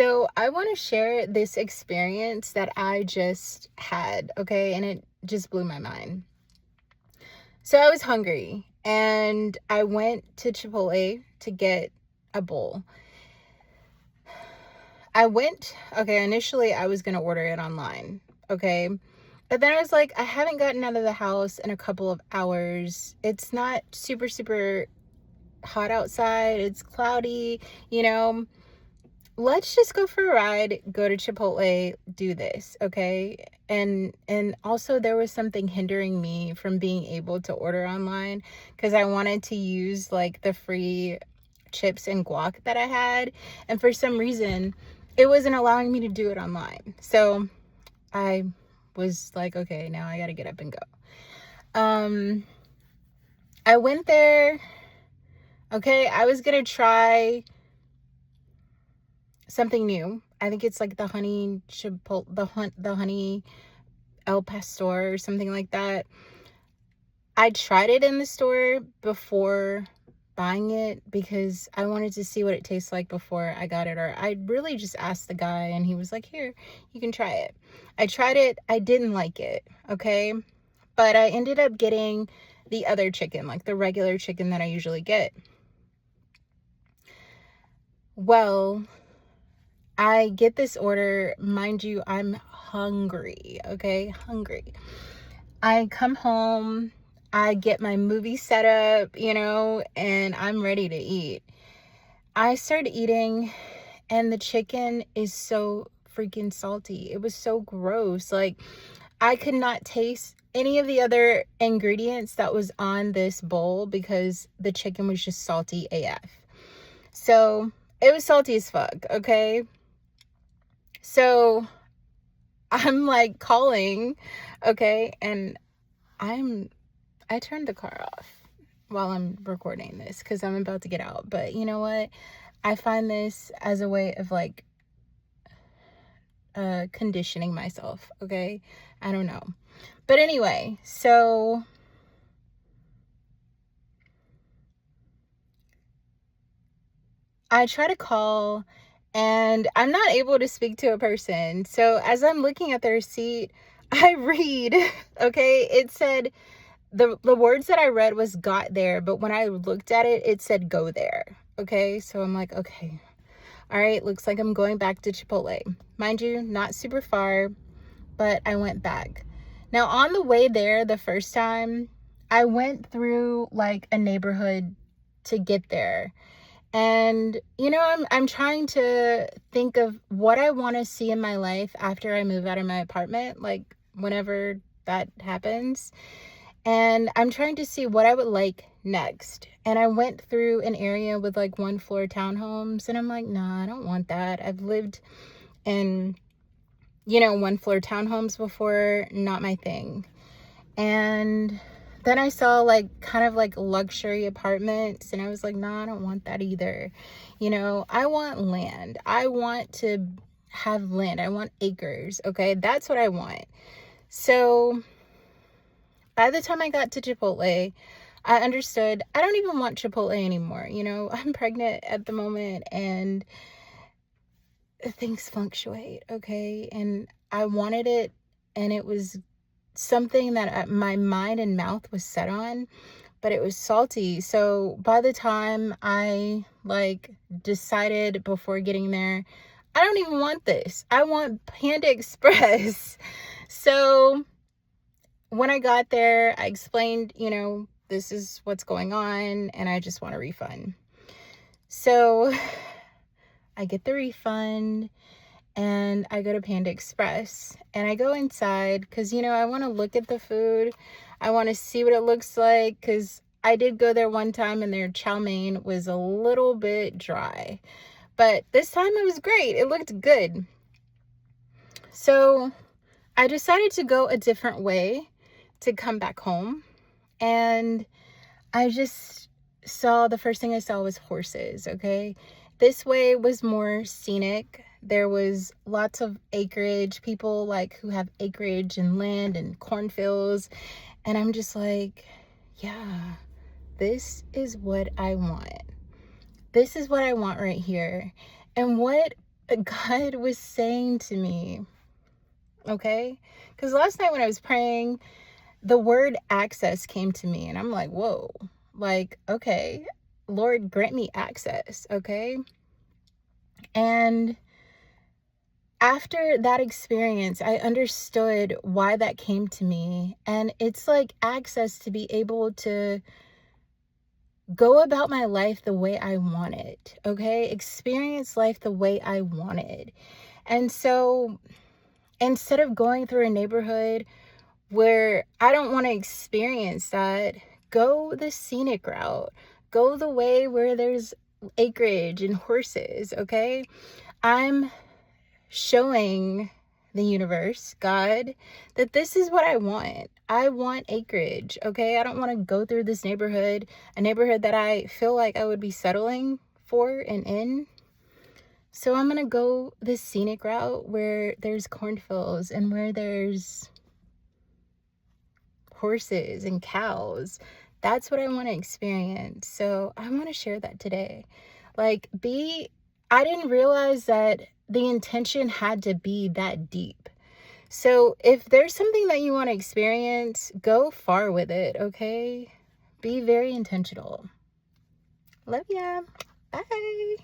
So I want to share this experience that I just had, okay? And it just blew my mind. So I was hungry and I went to Chipotle to get a bowl. Initially I was going to order it online, okay? But then I was like, I haven't gotten out of the house in a couple of hours. It's not super, super hot outside. It's cloudy, you know. Let's just go for a ride, go to Chipotle, do this, okay? And also there was something hindering me from being able to order online because I wanted to use like the free chips and guac that I had, and for some reason it wasn't allowing me to do it online. So I was like, okay, now I got to get up and go. I went there. Okay, I was going to try something new. I think it's like the honey chipotle, the honey El Pastor or something like that. I tried it in the store before buying it because I wanted to see what it tastes like before I got it. Or I really just asked the guy and he was like, here, you can try it. I tried it. I didn't like it. Okay. But I ended up getting the other chicken, like the regular chicken that I usually get. Well, I get this order. Mind you, I'm hungry, okay? Hungry. I come home, I get my movie set up, and I'm ready to eat. I started eating, and the chicken is so freaking salty. It was so gross. Like, I could not taste any of the other ingredients that was on this bowl because the chicken was just salty AF. So, it was salty as fuck, okay? So I'm like calling, okay, and I turned the car off while I'm recording this because I'm about to get out. But you know what? I find this as a way of like conditioning myself, okay? I don't know. But anyway, so I try to call and I'm not able to speak to a person. So as I'm looking at the receipt, I read, okay, it said the words that I read was got there, but when I looked at it, it said go there. Okay, so I'm like, okay, all right, looks like I'm going back to Chipotle. Mind you, not super far, but I went back. Now on the way there, the first time, I went through like a neighborhood to get there. And I'm trying to think of what I want to see in my life after I move out of my apartment, like whenever that happens. And I'm trying to see what I would like next. And I went through an area with like one floor townhomes, and I'm like, nah, I don't want that. I've lived in, one floor townhomes before, not my thing. And then I saw like kind of like luxury apartments, and I was like, nah, I don't want that either. I want land. I want to have land. I want acres. Okay. That's what I want. So by the time I got to Chipotle, I understood I don't even want Chipotle anymore. I'm pregnant at the moment and things fluctuate. Okay. And I wanted it, and it was something that my mind and mouth was set on, but it was salty. So by the time I like decided before getting there, I don't even want this. I want Panda Express. So when I got there, I explained, this is what's going on and I just want a refund. So I get the refund and I go to Panda Express and I go inside because, I want to look at the food. I want to see what it looks like because I did go there one time and their chow mein was a little bit dry. But this time it was great. It looked good. So I decided to go a different way to come back home. And I just saw, the first thing I saw was horses, okay? This way was more scenic. There was lots of acreage, people like who have acreage and land and cornfields. And I'm just like, yeah, this is what I want. This is what I want right here. And what God was saying to me, okay? Because last night when I was praying, the word access came to me, and I'm like, whoa, like, okay, Lord, grant me access, okay? And after that experience, I understood why that came to me. And it's like access to be able to go about my life the way I want it, okay? Experience life the way I wanted. And so instead of going through a neighborhood where I don't want to experience that, go the scenic route. Go the way where there's acreage and horses, okay? I'm showing the universe, God, that this is what I want. I want acreage, okay? I don't want to go through this neighborhood, a neighborhood that I feel like I would be settling for and in. So I'm going to go this scenic route where there's cornfields and where there's horses and cows. That's what I want to experience. So I want to share that today. Like, I didn't realize that the intention had to be that deep. So if there's something that you want to experience, go far with it, okay? Be very intentional. Love ya. Bye.